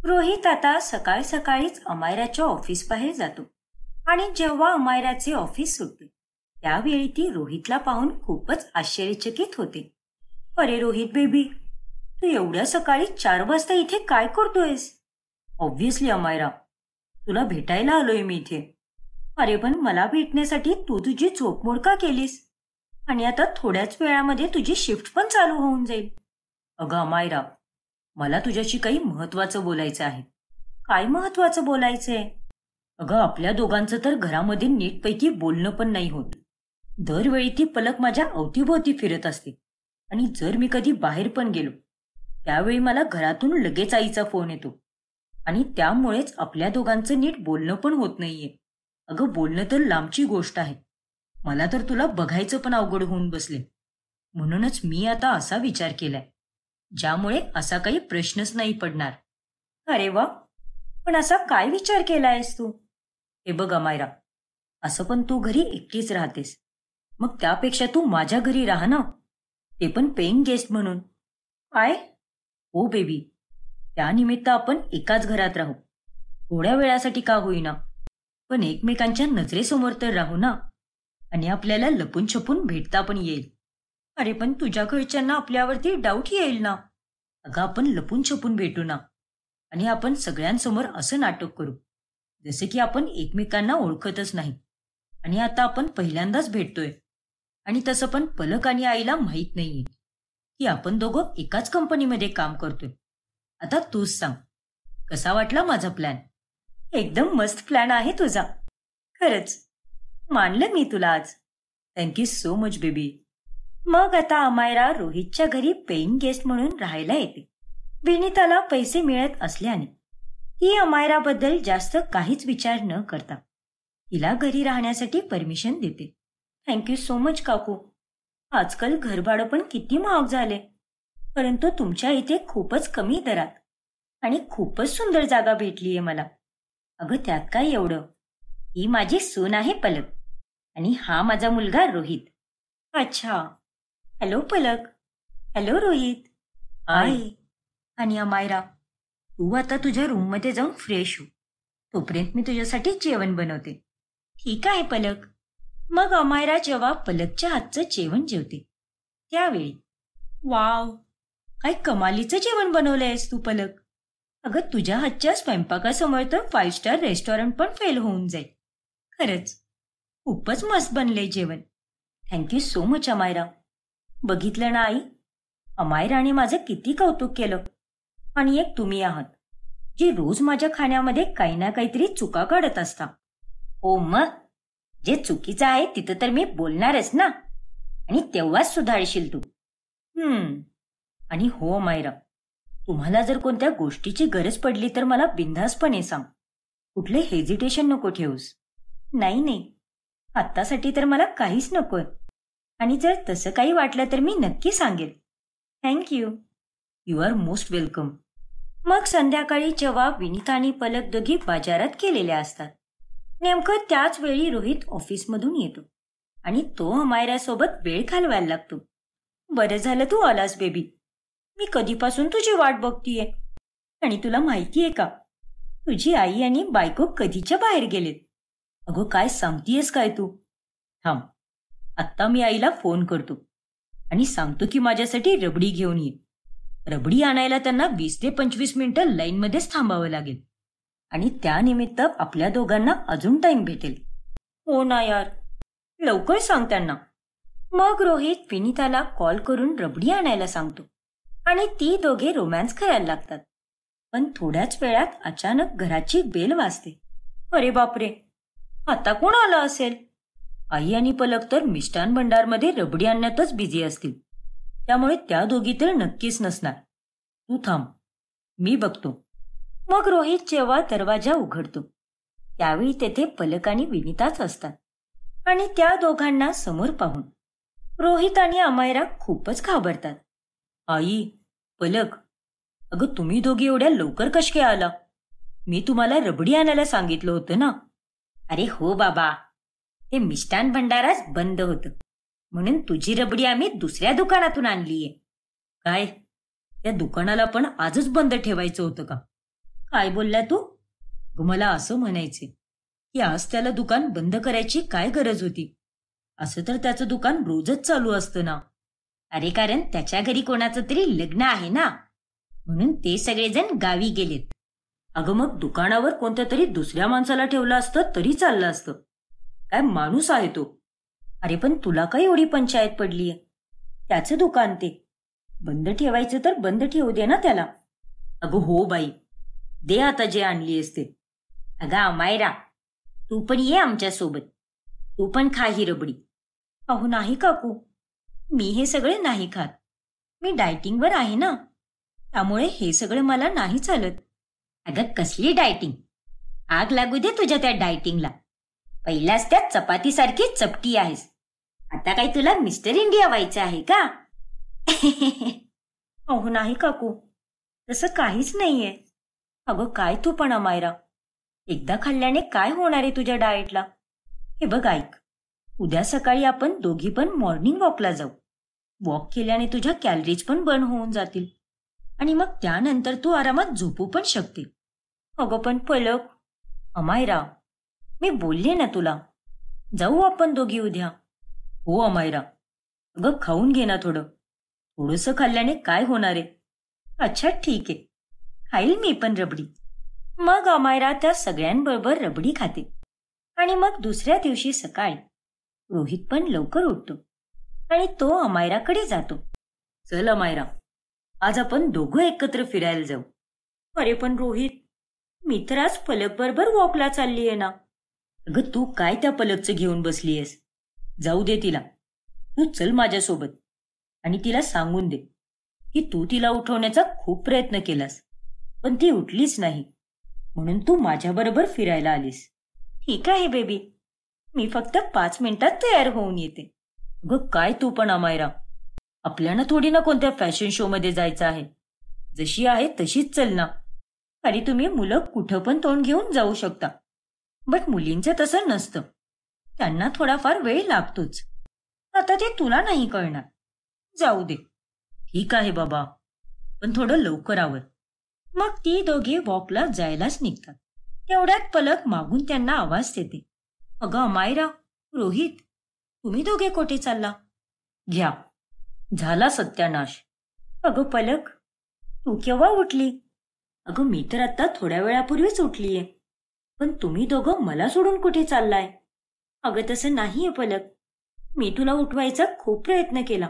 रोहित आता सकाळ सकाळीच अमायराच्या ऑफिस बाहेर जातो आणि जेव्हा अमायराचे ऑफिस सुटते त्यावेळी ती रोहितला पाहून खूपच आश्चर्यचकित होते. अरे रोहित बेबी, तू एवढ्या सकाळी 4 वाजता इथे काय करतोयस? ऑब्व्हियसली अमायरा, तुला भेटायला आलोय मी इथे. अरे पण मला भेटण्यासाठी तू तुझी झोपमोड का केलीस? आणि आता थोड्याच वेळामध्ये तुझी शिफ्ट पण चालू होऊन जाईल. अगं अमायरा, मला तुझ्याशी काही महत्वाचं बोलायचं आहे. काय महत्वाचं बोलायचंय? अगं आपल्या दोघांचं तर घरामध्ये नीटपैकी बोलणं पण नाही होत. दरवेळी ती पलक माझ्या अवतीभोवती फिरत असते आणि जर मी कधी बाहेर पण गेलो त्यावेळी मला घरातून लगेच आईचा फोन येतो आणि त्यामुळेच आपल्या दोघांचं नीट बोलणं पण होत नाहीये. अगं बोलणं तर लांबची गोष्ट आहे. मला तर तुला बघायचं पण अवघड होऊन बसले. म्हणूनच मी आता असा विचार केलाय ज्यामुळे असा काही प्रश्नच नाही पडणार. अरे वा, पण असा काय विचार केलायस तू? हे बघ अमायरा, असं पण तू घरी एकटीच राहतेस, मग त्यापेक्षा तू माझ्या घरी राहा ना, ते पण पेइंग गेस्ट म्हणून. काय? हो बेबी, त्यानिमित्त आपण एकाच घरात राहू. थोड्या वेळासाठी का होईना, पण एकमेकांच्या नजरेसमोर तर राहू ना. आणि आपल्याला लपून छपून भेटता पण येईल. अरे पण तुझ्या घरच्यांना आपल्यावरती डाऊट येईल ना. अगं आपण लपून छपून भेटू ना, आणि आपण सगळ्यांसमोर असं नाटक करू जसे की आपण एकमेकांना ओळखतच नाही आणि आता आपण पहिल्यांदाच भेटतोय. आणि तसं पण पलक आणि आईला माहीत नाहीये की आपण दोघं एकाच कंपनीमध्ये काम करतोय. आता तूच सांग, कसा वाटला माझा प्लॅन? एकदम मस्त प्लॅन आहे तुझा. खरंच मानलं मी तुला आज. Thank you so much baby. मग आता अमायरा रोहितच्या घरी पेइंग गेस्ट म्हणून राहायला येते. विनीताला पैसे मिळत असल्याने ती अमायराबद्दल जास्त काहीच विचार न करता तिला घरी राहण्यासाठी परमिशन देते. थँक्यू सो मच काकू. आजकाल घरभाडं पण किती महाग झाले, परंतु तुमच्या इथे खूपच कमी दरात आणि खूपच सुंदर जागा भेटलीये मला. अगं त्यात काय एवढं, ही माझी सून आहे पलक आणि हा माझा मुलगा रोहित. अच्छा. हॅलो पलक. हॅलो रोहित. हाय. आणि अमायरा, तू आता तुझ्या रूममध्ये जाऊन फ्रेश हो, तोपर्यंत मी तुझ्यासाठी जेवण बनवते. ठीक आहे पलक. मग अमायरा जेव्हा पलकच्या हातचं जेवण जेवते त्यावेळी, वाव, काय कमालीचं जेवण बनवलंयस तू पलक. अगं तुझ्या हातच्या स्वयंपाकासमोर तर 5 स्टार रेस्टॉरंट पण फेल होऊन जाईल. खरंच खूपच मस्त बनलंय जेवण. Thank you so much Amayra. बघितलं ना आई, अमायराने माझं किती कौतुक केलं. आणि एक तुम्ही आहात जी रोज माझ्या खाण्यामध्ये काही ना काहीतरी चुका काढत असता. हो मग, जे चुकीचं आहे तिथं तर मी बोलणारच ना, आणि तेव्हाच सुधारशील तू. आणि हो अमायरा, तुम्हाला जर कोणत्या गोष्टीची गरज पडली तर मला बिनधास्तपणे सांग. कुठले हेजिटेशन नको ठेवूस. नाही नाही, आत्तासाठी तर मला काहीच नकोय, आणि जर तसं काही वाटलं तर मी नक्की सांगेल. Thank you. You are most welcome. मग संध्याकाळी जेव्हा विनीता आणि पलक दोघी बाजारात गेलेल्या असतात, नेमकं त्याच वेळी रोहित ऑफिसमधून येतो आणि तो अमायरासोबत वेळ घालवायला लागतो. बरं झालं तू आलास बेबी. मी कधीपासून तुझी वाट बघतीये. आणि तुला माहितीये का, तुझी आई आणि बायको कधीच्या बाहेर गेलेत. अगं काय सांगतीयस काय तू? थांब, आत्ता मी आईला फोन करतो आणि सांगतो की माझ्यासाठी रबडी घेऊन ये. रबडी आणायला त्यांना 20 ते 25 मिनिटं लाईनमध्येच थांबावं लागेल आणि त्यानिमित्त आपल्या दोघांना अजून टाइम भेटेल. हो ना यार, लवकर सांग त्यांना. मग रोहित विनीताला कॉल करून रबडी आणायला सांगतो आणि ती दोघे रोमॅन्स करायला लागतात. पण थोड्याच वेळात अचानक घराची बेल वाजते. अरे बापरे, आता कोण आलं असेल? आई आणि पलक तर मिष्टान भंडारमध्ये रबडी आणण्यातच बिझी असतील, त्यामुळे त्या दोघी तर नक्कीच नसणार. तू थांब, मी बघतो. मग रोहित जेव्हा दरवाजा उघडतो त्यावेळी तेथे पलक आणि विनीताच असतात आणि त्या दोघांना समोर पाहून रोहित आणि अमायरा खूपच घाबरतात. आई, पलक, अगं तुम्ही दोघी एवढ्या लवकर कश काय आला? मी तुम्हाला रबडी आणायला सांगितलं होतं ना. अरे हो बाबा, ते मिष्टान भंडारच बंद होतं, म्हणून तुझी रबडी आम्ही दुसऱ्या दुकानातून आणलीये. काय, त्या दुकानाला पण आजच बंद ठेवायचं होतं का? काय बोलला तू? मला असं म्हणायचे की आज त्याला दुकान बंद करायची काय गरज होती? असं तर त्याचं दुकान रोजच चालू असतं ना. अरे कारण त्याच्या घरी कोणाचं तरी लग्न आहे ना, म्हणून ते सगळेजण गावी गेलेत. अगं मग दुकानावर कोणत्या तरी दुसऱ्या माणसाला ठेवलं असतं तरी चाललं असतं. काय माणूस आहे तो? अरे पण तुला काय एवढी पंचायत पडलीय? त्याचं दुकान ते बंद ठेवायचं तर बंद ठेवू दे ना त्याला. अगं हो बाई, दे आता जे आणलीयस ते. अगं अमायरा, तू पण ये आमच्या सोबत. तू पण खा ही रबडी. अहो नाही काकू, मी हे सगळे नाही खात. मी डायटिंगवर आहे ना, त्यामुळे हे सगळं मला नाही चालत. अगं कसली डायटिंग? आग लागू दे तुझ्या त्या डायटिंगला. पहिल्याच त्या चपातीसारखी चपटी आहेस. आता काय तुला मिस्टर इंडिया व्हायचं आहे का? अहो नाही काकू, तसं काहीच नाहीये. अगं काय तू पण अमायरा, एकदा खाल्ल्याने काय होणार आहे तुझ्या डाएटला? हे बघ ऐक, उद्या सकाळी आपण दोघी पण मॉर्निंग वॉकला जाऊ. वॉक केल्याने तुझ्या कॅलरीज पण बर्न होऊन जातील आणि मग त्यानंतर तू आरामात झोपू पण शकते. अगं पण पलक. अमायरा, मी बोलले ना तुला, जाऊ आपण दोघी उद्या. हो अमायरा. अगं खाऊन घे ना थोडं. थोडंसं खाल्ल्याने काय होणार आहे? अच्छा ठीक आहे, खाईल मी पण रबडी. मग अमायरा त्या सगळ्यांबरोबर रबडी खाते. आणि मग दुसऱ्या दिवशी सकाळी रोहित पण लवकर उठतो आणि तो अमायराकडे जातो. चल अमायरा, आज आपण दोघं एकत्र फिरायला जाऊ. अरे पण रोहित, मी तर आज पलक बरोबर वॉकला चाललीये ना. अगं तू काय त्या पलकचं घेऊन बसलीयस? जाऊ दे तिला. तू चल माझ्यासोबत आणि तिला सांगून दे की तू तिला उठवण्याचा खूप प्रयत्न केलास, पण ती उठलीच नाही, म्हणून तू माझ्याबरोबर फिरायला आलीस. ठीक आहे बेबी, मी फक्त 5 मिनिटात तयार होऊन येते. अगं काय तू पण अमायरा, आपल्याला थोडी ना कोणत्या फॅशन शो मध्ये जायचं आहे. जशी आहे तशीच चल ना. अरे तुम्ही मुलं कुठं पण तोंड घेऊन जाऊ शकता, बट मुलींचं तसं नसतं. त्यांना थोडाफार वेळ लागतोच. आता ते तुला नाही कळणार. जाऊ दे. ठीक आहे बाबा, पण थोडं लवकर आवर. मग ती दोघे वॉकला जायलाच निघतात. तेवढ्यात पलक मागून त्यांना आवाज देते. अगं अमायरा, रोहित, तुम्ही दोघे कोठे चालला? घ्या, झाला सत्यानाश. अगं पलक, तू केव्हा उठली? अगं मी तर आता थोड्या वेळापूर्वीच उठलीये. पण तुम्ही दोघं मला सोडून कुठे चाललाय? अगं तसं नाहीये पलक, मी तुला उठवायचा खूप प्रयत्न केला,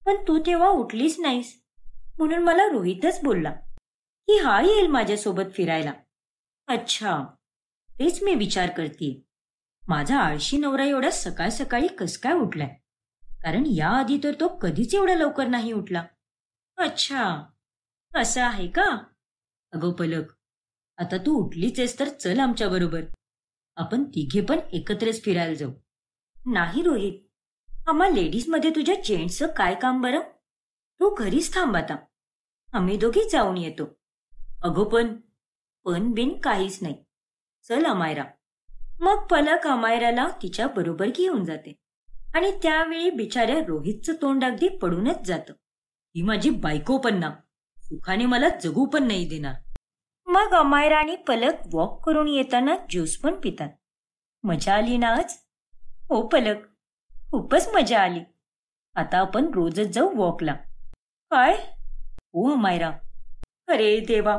पण तू तेव्हा उठलीच नाहीस. म्हणून मला रोहितच बोलला की हा येईल माझ्यासोबत फिरायला. अच्छा, तेच मी विचार करतेय, माझा आळशी नवरा एवढ्या सकाळ सकाळी कस काय उठलाय? कारण याआधी तर तो कधीच एवढ्या लवकर नाही उठला. अच्छा, असं आहे का? अगं पलक, आता तू उठलीच आहेस तर चल आमच्या बरोबर. आपण तिघे पण एकत्रच फिरायला जाऊ. नाही रोहित, आम्हा लेडीजमध्ये तुझ्या जेंट्सचं काय काम बरं? तू घरीच थांब आता, आम्ही दोघी जाऊन येतो. अगं पण बिन काहीच नाही. चल अमायरा. मग पलक अमायराला तिच्या बरोबर घेऊन जाते आणि त्यावेळी बिचाऱ्या रोहितचं तोंड अगदी पडूनच जातं. ही माझी बायको पण ना, सुखाने मला जगू पण नाही देणार. मग अमायरा आणि पलक वॉक करून येताना ज्यूस पण पितात. मजा आली ना आज? हो पलक, खूपच मजा आली. आता आपण रोजच जाऊ वॉकला. काय? हो अमायरा. अरे देवा,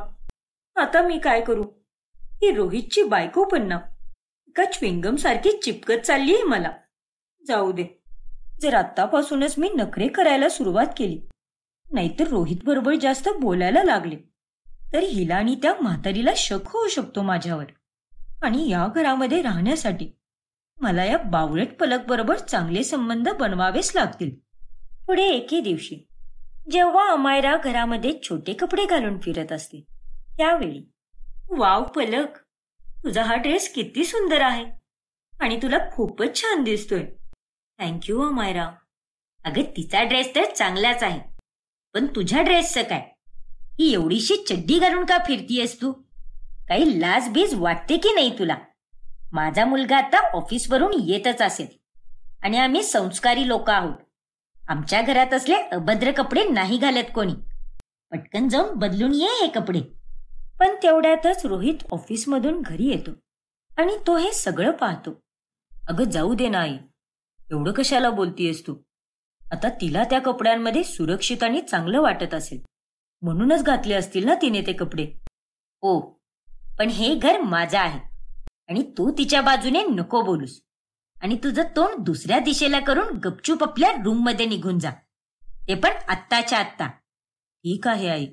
आता मी काय करू? ही रोहितची बायको पण ना एका च्विंगम सारखी चिपकत चालली आहे मला. जाऊ दे, जर आत्तापासूनच मी नखरे करायला सुरुवात केली, नाहीतर रोहित बरोबर जास्त बोलायला लागले, तर हिला आणि त्या म्हातारीला शक होऊ शकतो माझ्यावर. आणि या घरामध्ये राहण्यासाठी मला या बावळट पलक बरोबर चांगले संबंध बनवावेच लागतील. पुढे एके दिवशी जेव्हा अमायरा घरामध्ये छोटे कपडे घालून फिरत असते, त्यावेळी वाव पलक, तुझा हा ड्रेस किती सुंदर आहे आणि तुला खूपच छान दिसतोय. थँक्यू अमायरा. अगं तिचा ड्रेस तर चांगलाच आहे, पण तुझ्या ड्रेसचं काय? ही एवढीशी चड्डी घालून का फिरतीयस तू? काही लाज बीज वाटते की नाही तुला? माझा मुलगा आता ऑफिसवरून येतच असेल आणि आम्ही संस्कारी लोक आहोत. आमच्या घरात असले अभद्र कपडे नाही घालत कोणी. पटकन जाऊन बदलून ये हे कपडे. पण तेवढ्यातच रोहित ऑफिसमधून घरी येतो आणि तो हे सगळं पाहतो. अगं जाऊ दे ना आई, एवढं कशाला बोलतीयस तू? आता तिला त्या कपड्यांमध्ये सुरक्षित आणि चांगलं वाटत असेल म्हणूनच घातले असतील ना तिने ते कपडे. हो, पण हे घर माझं आहे आणि तू तिच्या बाजूने नको बोलूस. आणि तुझं तोंड दुसऱ्या दिशेला करून गपचूप आपल्या रूम मध्ये निघून जा, ते पण आत्ताच्या आत्ता. ठीक आहे आई,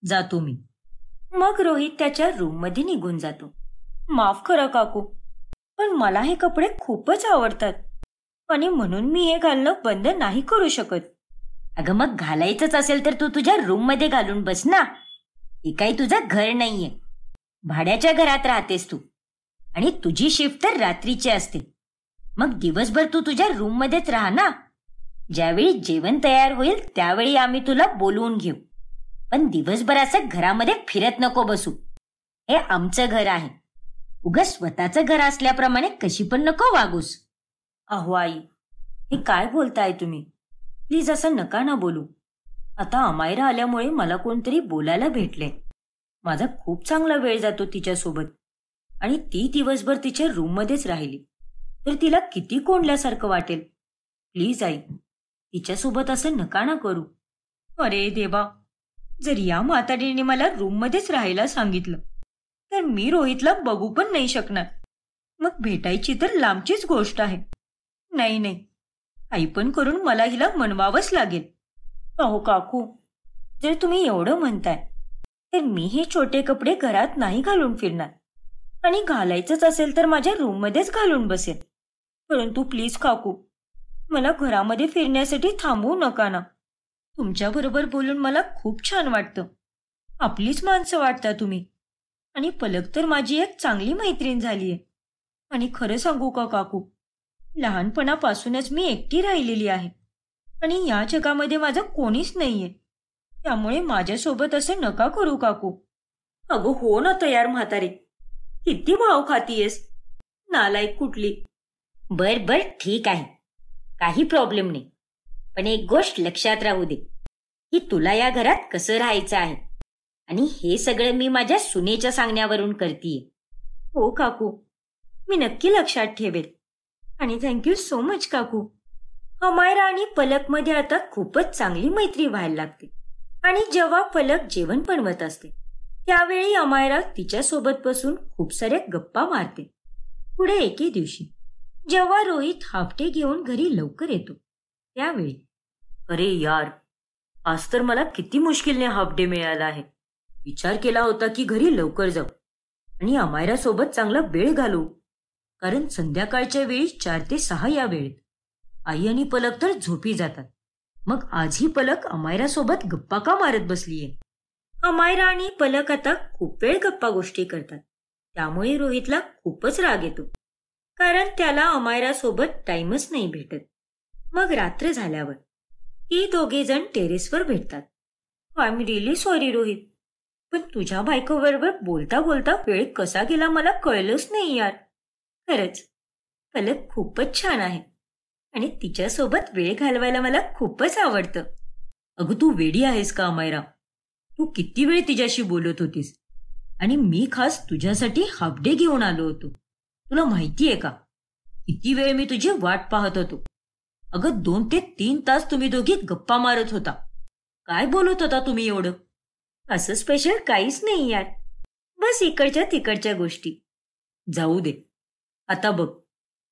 जातो मी. मग रोहित त्याच्या रूम मध्ये निघून जातो. माफ करा काकू, पण मला हे कपडे खूपच आवडतात आणि म्हणून मी हे घालणं बंद नाही करू शकत. अगं मग घालायचंच असेल तर तू तुझ्या रूम मध्ये घालून बस ना. हे काही तुझं घर नाहीये, भाड्याच्या घरात राहतेस तू आणि तुझी शिफ्ट तर रात्रीची असते. मग दिवसभर तू तुझ्या रूम मध्येच राहा ना. ज्यावेळी जेवण तयार होईल त्यावेळी आम्ही तुला बोलवून घेऊ, पण दिवसभर असं घरामध्ये फिरत नको बसू. हे आमचं घर आहे, उगाच स्वतःचं घर असल्याप्रमाणे कशी पण नको वागूस. अहो आई, हे काय बोलताय तुम्ही? प्लीज असं नका ना बोलू. आता अमायरा आल्यामुळे मला कोणतरी बोलायला भेटले. माझा खूप चांगला वेळ जातो तिच्यासोबत आणि ती दिवसभर तिच्या रूममध्येच राहिली तर तिला किती कोंडल्यासारखं वाटेल. प्लीज आई, तिच्यासोबत असं नका ना करू. अरे देवा, जर या म्हातारीने मला रूममध्येच राहायला सांगितलं तर मी रोहितला बघू पण नाही शकणार. मग भेटायची तर लांबचीच गोष्ट आहे. नाही नाही, काही पण करून मला हिला मनवावंच लागेल. अहो काकू, जर तुम्ही एवढं म्हणताय तर मी हे छोटे कपडे घरात नाही घालून फिरणार आणि घालायचंच असेल तर माझ्या रूममध्येच घालून बसेल. परंतु प्लीज काकू, मला घरामध्ये फिरण्यासाठी थांबवू नका ना. तुमच्याबरोबर बोलून मला खूप छान वाटतं. आपलीच माणसं वाटता तुम्ही. आणि पलक तर माझी एक चांगली मैत्रीण झालीये. आणि खरं सांगू का काकू, लहानपणापासूनच मी एकटी राहिलेली आहे आणि या जगामध्ये माझं कोणीच नाहीये. त्यामुळे माझ्यासोबत असं नका करू काकू. अगं हो ना तयार म्हातारे, किती भाव खातीयेस, नालायक कुठली. बर बर ठीक आहे, काही प्रॉब्लेम नाही. पण एक गोष्ट लक्षात राहू दे की तुला या घरात कसं राहायचं आहे आणि हे सगळं मी माझ्या सुनेच्या सांगण्यावरून करतीये. हो काकू, मी नक्की लक्षात ठेवेल. आणि थँक्यू सो मच काकू. अमायरा आणि पलकमध्ये आता खूपच चांगली मैत्री व्हायला लागते आणि जेव्हा पलक जेवण बनवत असते त्यावेळी अमायरा तिच्यासोबत बसून खूप साऱ्या गप्पा मारते. पुढे एके दिवशी जेव्हा रोहित हाफ डे घेऊन घरी लवकर येतो त्यावेळी, अरे यार, आज तर मला किती मुश्किलने हाफ डे मिळाला आहे. विचार केला होता की घरी लवकर जाऊ आणि अमायरा सोबत चांगला वेळ घालवू, कारण संध्याकाळच्या वेळी 4 ते 6 या वेळेत आई आणि पलक तर झोपी जातात. मग आजही पलक अमायरा सोबत गप्पा का मारत बसलीये. अमायरा आणि पलक आता खूप वेळ गप्पा गोष्टी करतात. त्यामुळे रोहितला खूपच राग येतो, कारण त्याला अमायरा सोबत टाइमच नाही भेटत. मग रात्र झाल्यावर ती दोघे जण टेरेसवर भेटतात. I am really sorry Rohit, पण तुझ्या बायकोबरोबर बोलता बोलता वेळ कसा गेला मला कळलंच नाही यार. खरंच पलक खूपच छान आहे आणि तिच्यासोबत वेळ घालवायला मला खूपच आवडतं. अगं तू वेडी आहेस का अमायरा? तू किती वेळ तिच्याशी बोलत होतीस आणि मी खास तुझ्यासाठी हाफ डे घेऊन आलो होतो. तुला माहितीये का किती वेळ मी तुझी वाट पाहत होतो. अगं 2 ते 3 तास तुम्ही दोघी गप्पा मारत होता. काय बोलत होता तुम्ही एवढं? असं स्पेशल काहीच नाही यार, बस इकडच्या तिकडच्या गोष्टी. जाऊ दे. आता बघ,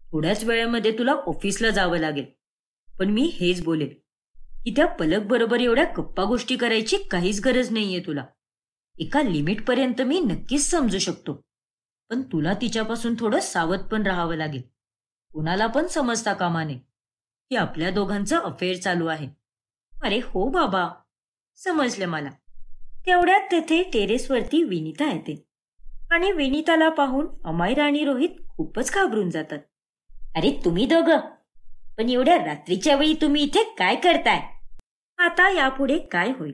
थोड्याच वेळेमध्ये तुला ऑफिसला जावं लागेल, पण मी हेच बोलेन की त्या पलक बरोबर एवढ्या गप्पा गोष्टी करायची काहीच गरज नाहीये तुला. एका लिमिटपर्यंत मी नक्कीच समजू शकतो, पण तुला तिच्यापासून थोडं सावध पण राहावं लागेल. कुणाला पण समजता कामा नये की आपल्या दोघांचं अफेअर चालू आहे. अरे हो बाबा, समजलं मला. तेवढ्यात तिथे टेरेसवरती विनिता येते आणि विनिताला पाहून अमायरा आणि रोहित खूपच घाबरून जातात. अरे तुम्ही दोघं, पण एवढ्या रात्रीच्या वेळी तुम्ही इथे काय करताय? आता यापुढे काय होईल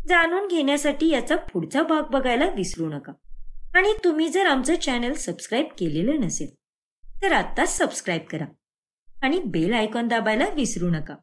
जाणून घेण्यासाठी याचा पुढचा भाग बघायला विसरू नका. आणि तुम्ही जर आमचं चॅनल सबस्क्राईब केलेलं नसेल तर आत्ताच सबस्क्राईब करा आणि बेल आयकॉन दाबायला विसरू नका.